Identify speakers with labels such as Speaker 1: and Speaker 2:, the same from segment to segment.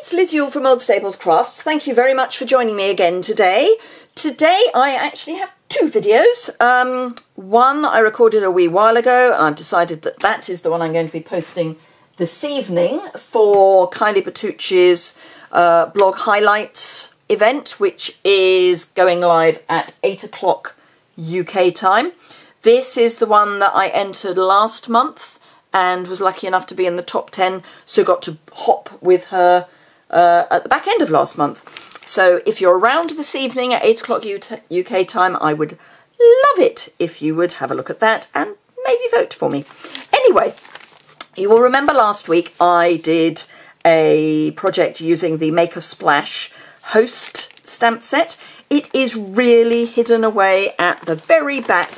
Speaker 1: it's Liz Yuille from Old Staples Crafts. Thank you very much for joining me again today. Today I actually have two videos. One I recorded a wee while ago, and I've decided that that is the one I'm going to be posting this evening for Kylie Bertucci's blog highlights event, which is going live at 8 o'clock UK time. This is the one that I entered last month and was lucky enough to be in the top 10, so got to hop with her at the back end of last month. So if you're around this evening at 8 o'clock UK time, I would love it if you would have a look at that and maybe vote for me. Anyway, you will remember last week I did a project using the Make a Splash Host stamp set. It is really hidden away at the very back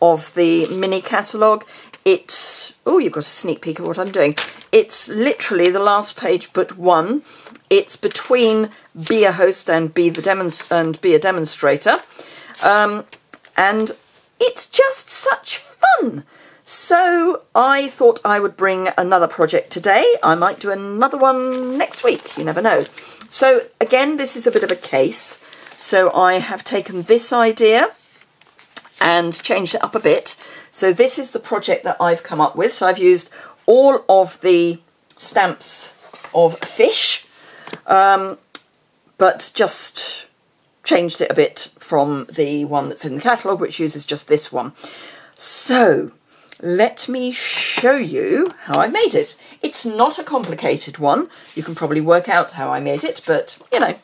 Speaker 1: of the mini catalogue. It's, oh, you've got a sneak peek of what I'm doing. It's literally the last page but one. It's between Be a Host and Be a Demonstrator. And it's just such fun. So I thought I would bring another project today. I might do another one next week, you never know. So again, this is a bit of a case. So I have taken this idea and changed it up a bit. So this is the project that I've come up with. So I've used all of the stamps of fish, but just changed it a bit from the one that's in the catalogue, which uses just this one. So let me show you how I made it. It's not a complicated one. You can probably work out how I made it, but you know.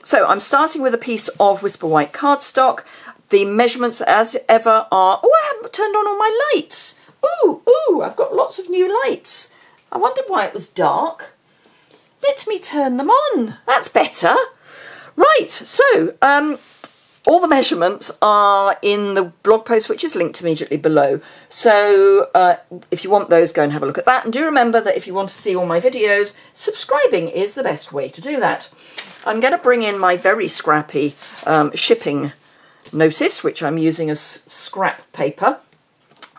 Speaker 1: So I'm starting with a piece of Whisper White cardstock. The measurements, as ever, are... Oh, I haven't turned on all my lights. Ooh, I've got lots of new lights. I wondered why it was dark. Let me turn them on. That's better. Right, so all the measurements are in the blog post, which is linked immediately below. So if you want those, go and have a look at that. And do remember that if you want to see all my videos, subscribing is the best way to do that. I'm going to bring in my very scrappy shipping notice, which I'm using as scrap paper.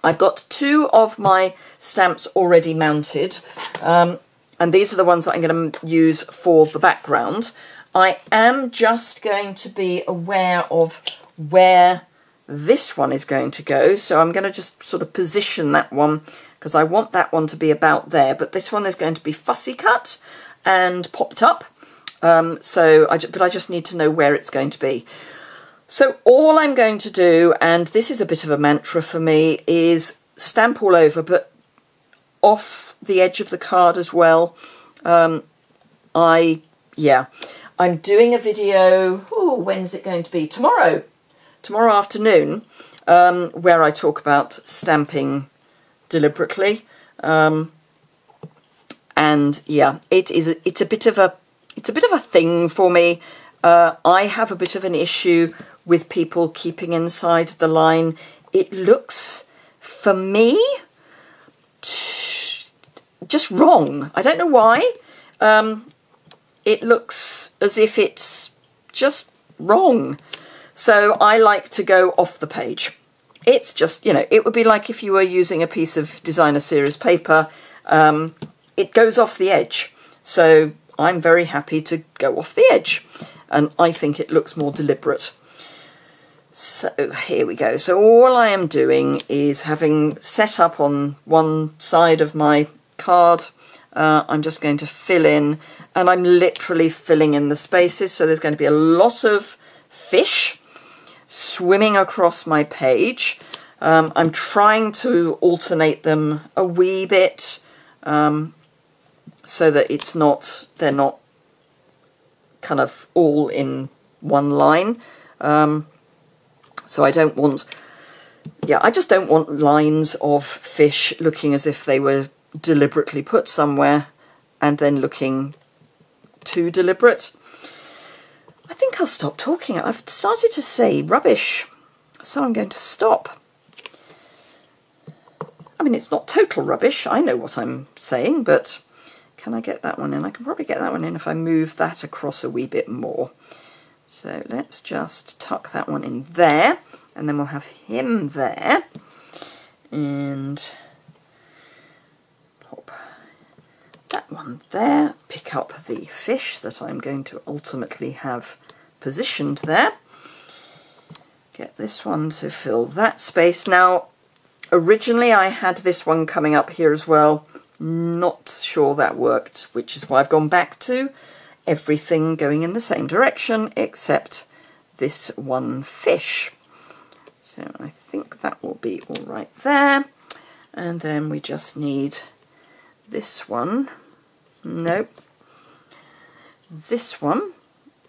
Speaker 1: I've got two of my stamps already mounted, and these are the ones that I'm going to use for the background. I am just going to be aware of where this one is going to go, so I'm going to just sort of position that one because I want that one to be about there, but this one is going to be fussy cut and popped up, but I just need to know where it's going to be. So all I'm going to do, and this is a bit of a mantra for me, is stamp all over, but off the edge of the card as well. I'm doing a video, when's it going to be? Tomorrow afternoon, where I talk about stamping deliberately. And yeah, it's a bit of a thing for me. I have a bit of an issue with people keeping inside the line. It looks, for me, just wrong. I don't know why. It looks as if it's just wrong. So I like to go off the page. It's just, you know, it would be like if you were using a piece of designer series paper. It goes off the edge. So I'm very happy to go off the edge. And I think it looks more deliberate. So here we go. So all I am doing is, having set up on one side of my card, I'm just going to fill in, and I'm literally filling in the spaces. So there's going to be a lot of fish swimming across my page. I'm trying to alternate them a wee bit so that they're not kind of all in one line. So I don't want, I just don't want lines of fish looking as if they were deliberately put somewhere and then looking too deliberate. I think I'll stop talking. I've started to say rubbish, so I'm going to stop. I mean, it's not total rubbish. I know what I'm saying, but can I get that one in? I can probably get that one in if I move that across a wee bit more. So let's just tuck that one in there, and then we'll have him there, and pop that one there, pick up the fish that I'm going to ultimately have positioned there. Get this one to fill that space. Now, originally I had this one coming up here as well. Not sure that worked, which is why I've gone back to everything going in the same direction except this one fish. So I think that will be all right there. And then we just need this one. Nope. This one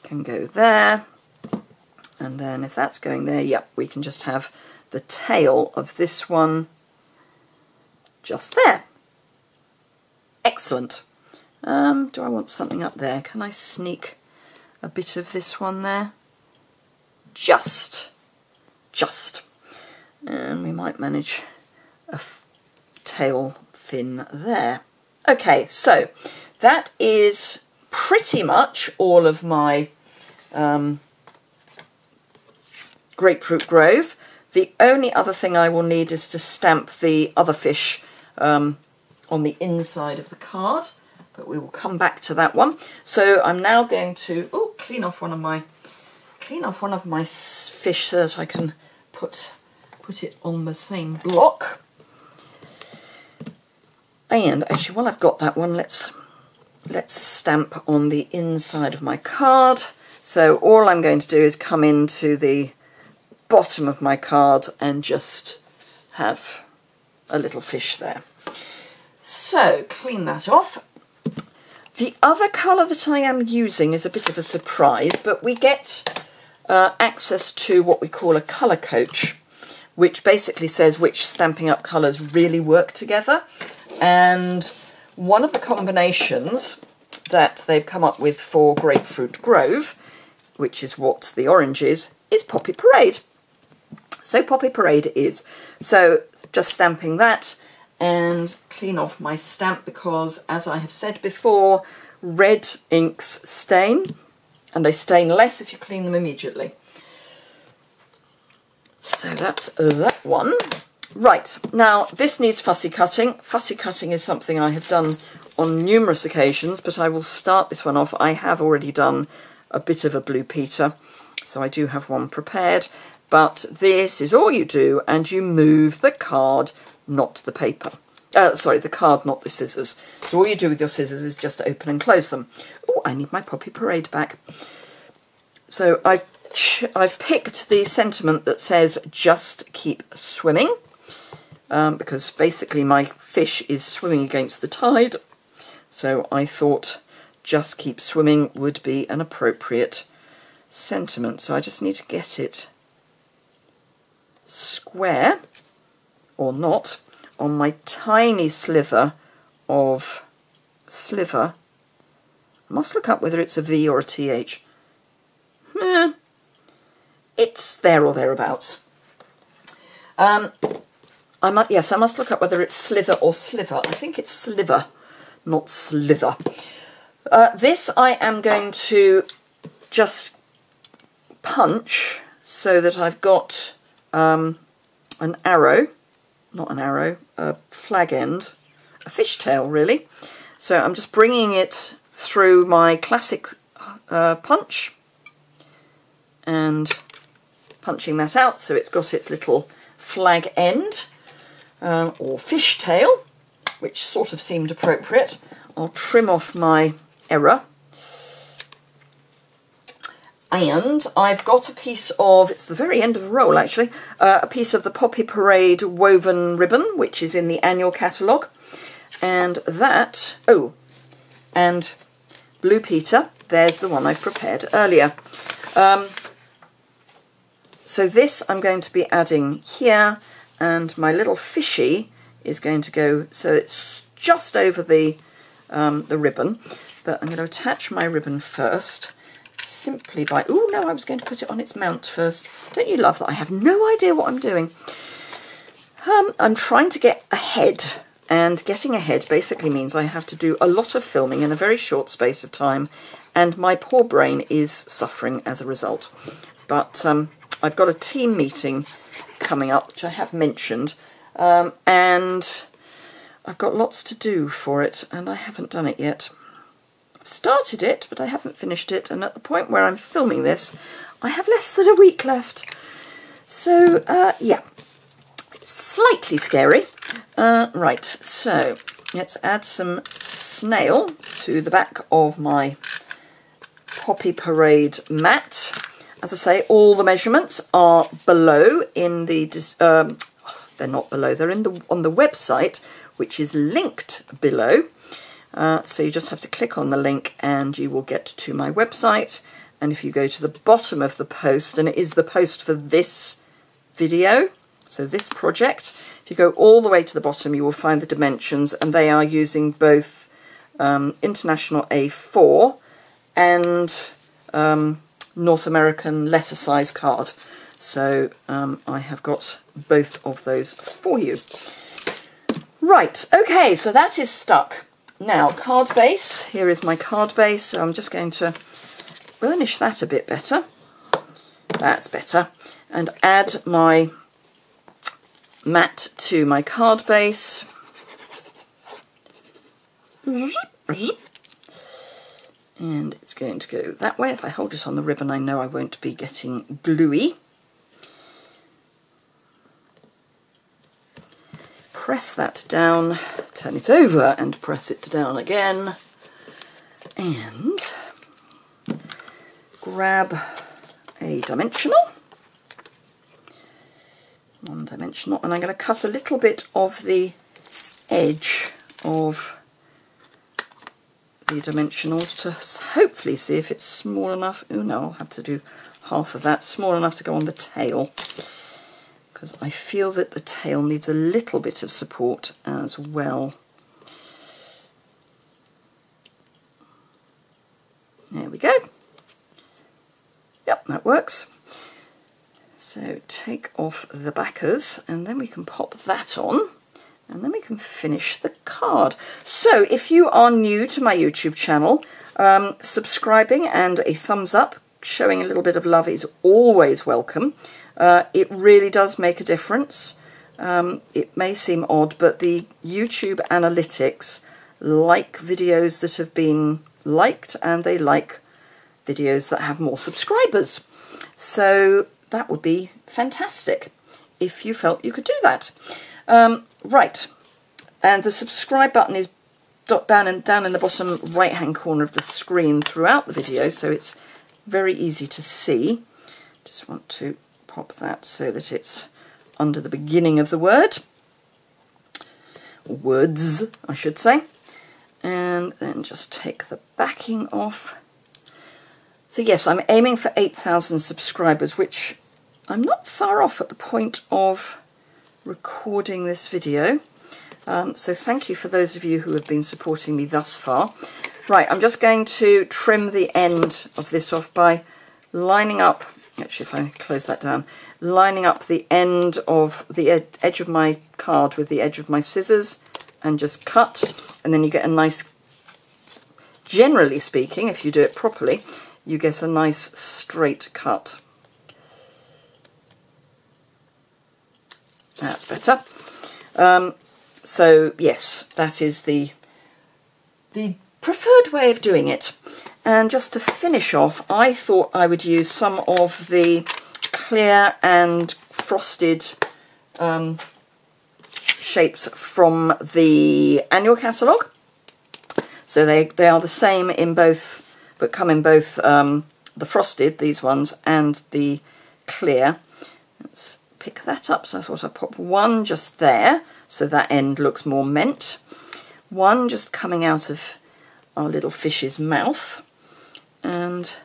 Speaker 1: can go there. And then if that's going there, yep, we can just have the tail of this one just there. Excellent. Do I want something up there? Can I sneak a bit of this one there? Just. And we might manage a tail fin there. Okay, so that is pretty much all of my grapefruit grove. The only other thing I will need is to stamp the other fish on the inside of the card, but we will come back to that one. So I'm now going to clean off one of my fish so that I can put it on the same block. And actually, while I've got that one, let's stamp on the inside of my card. So all I'm going to do is come into the bottom of my card and just have a little fish there. So clean that off. The other colour that I am using is a bit of a surprise, but we get access to what we call a colour coach, which basically says which Stampin' Up colours really work together. And one of the combinations that they've come up with for Grapefruit Grove, which is what the orange is Poppy Parade. So Poppy Parade it is. So just stamping that and clean off my stamp because, as I have said before, red inks stain, and they stain less if you clean them immediately. So that's that one. Right, now this needs fussy cutting. Fussy cutting is something I have done on numerous occasions, but I will start this one off. I have already done a bit of a Blue Peter, so I do have one prepared. But this is all you do, and you move the card, not the paper. Sorry, the card, not the scissors. So all you do with your scissors is just open and close them. Oh, I need my Poppy Parade back. So I've picked the sentiment that says just keep swimming, because basically my fish is swimming against the tide. So I thought just keep swimming would be an appropriate sentiment. So I just need to get it square, or not, on my tiny sliver of sliver. I must look up whether it's a V or a TH. It's there or thereabouts. I must look up whether it's slither or sliver. I think it's sliver, not slither. This I am going to just punch so that I've got an arrow, not an arrow, a flag end, a fishtail really. So I'm just bringing it through my classic punch and punching that out so it's got its little flag end or fishtail, which sort of seemed appropriate. I'll trim off my error. And I've got a piece of, it's the very end of a roll actually, a piece of the Poppy Parade woven ribbon, which is in the annual catalogue. And that, and Blue Peter, there's the one I prepared earlier. So this I'm going to be adding here, and my little fishy is going to go, so it's just over the ribbon, but I'm going to attach my ribbon first. Simply by, oh no, I was going to put it on its mount first. Don't you love that? I have no idea what I'm doing. I'm trying to get ahead, and getting ahead basically means I have to do a lot of filming in a very short space of time, and my poor brain is suffering as a result. But I've got a team meeting coming up, which I have mentioned, and I've got lots to do for it, and I haven't done it yet. I've started it, but I haven't finished it, and at the point where I'm filming this, I have less than a week left. So, yeah, slightly scary. Right, so let's add some snail to the back of my Poppy Parade mat. As I say, all the measurements are below in the, they're not below, they're on the website, which is linked below. So you just have to click on the link and you will get to my website. And if you go to the bottom of the post, and it is the post for this video, so this project, if you go all the way to the bottom, you will find the dimensions, and they are using both International A4 and North American letter size card. So I have got both of those for you. Right, okay, so that is stuck. Now, card base. Here is my card base. So I'm just going to burnish that a bit better. That's better. And add my mat to my card base. And it's going to go that way. If I hold it on the ribbon, I know I won't be getting gluey. Press that down, turn it over and press it down again, and grab a dimensional, one dimensional, and I'm going to cut a little bit of the edge of the dimensionals to hopefully see if it's small enough. Oh no, I'll have to do half of that, small enough to go on the tail, because I feel that the tail needs a little bit of support as well. There we go. Yep, that works. So take off the backers, and then we can pop that on, and then we can finish the card. So if you are new to my YouTube channel, subscribing and a thumbs up, showing a little bit of love is always welcome. It really does make a difference. It may seem odd, but the YouTube analytics like videos that have been liked, and they like videos that have more subscribers. So that would be fantastic if you felt you could do that. Right, and the subscribe button is down in the bottom right hand corner of the screen throughout the video, so it's very easy to see. Just want to pop that so that it's under the beginning of the word, or words I should say, and then just take the backing off. So yes, I'm aiming for 8,000 subscribers, which I'm not far off at the point of recording this video. So thank you for those of you who have been supporting me thus far. Right, I'm just going to trim the end of this off by lining up, actually if I close that down, lining up the end of the edge of my card with the edge of my scissors, and just cut, and then you get a nice, generally speaking, if you do it properly, you get a nice straight cut. That's better. So yes, that is the preferred way of doing it. And just to finish off, I thought I would use some of the clear and frosted shapes from the annual catalogue. So they are the same in both, but come in both the frosted, these ones, and the clear. Let's pick that up. So I thought I'd pop one just there, so that end looks more mint. One just coming out of our little fish's mouth, and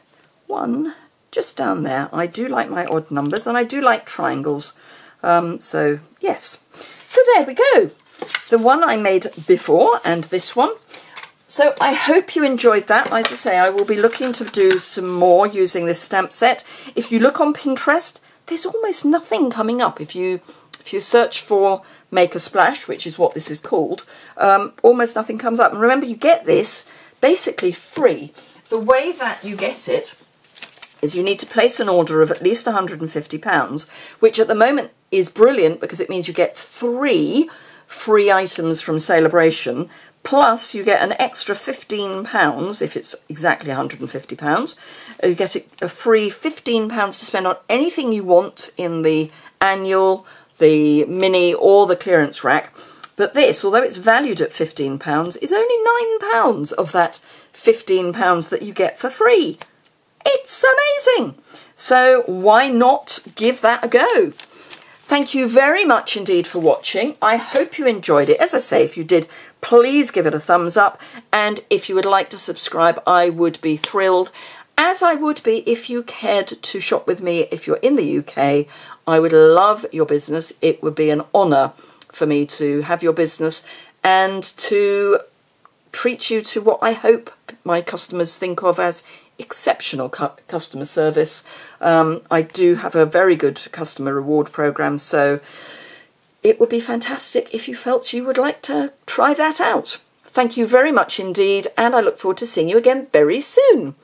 Speaker 1: one just down there. I do like my odd numbers, and I do like triangles. So yes. So there we go. The one I made before and this one. So I hope you enjoyed that. As I say, I will be looking to do some more using this stamp set. If you look on Pinterest, there's almost nothing coming up. If you search for Make a Splash, which is what this is called, almost nothing comes up. And remember, you get this basically free. The way that you get it is you need to place an order of at least £150, which at the moment is brilliant because it means you get 3 free items from Celebration, plus you get an extra £15 if it's exactly £150. You get a free £15 to spend on anything you want in the annual, the mini or the clearance rack. But this, although it's valued at £15, is only £9 of that £15 that you get for free. It's amazing. So why not give that a go? Thank you very much indeed for watching. I hope you enjoyed it. As I say, if you did, please give it a thumbs up. And if you would like to subscribe, I would be thrilled, as I would be if you cared to shop with me if you're in the UK. I would love your business. It would be an honour for me to have your business and to treat you to what I hope my customers think of as exceptional customer service. I do have a very good customer reward program, so it would be fantastic if you felt you would like to try that out. Thank you very much indeed, and I look forward to seeing you again very soon.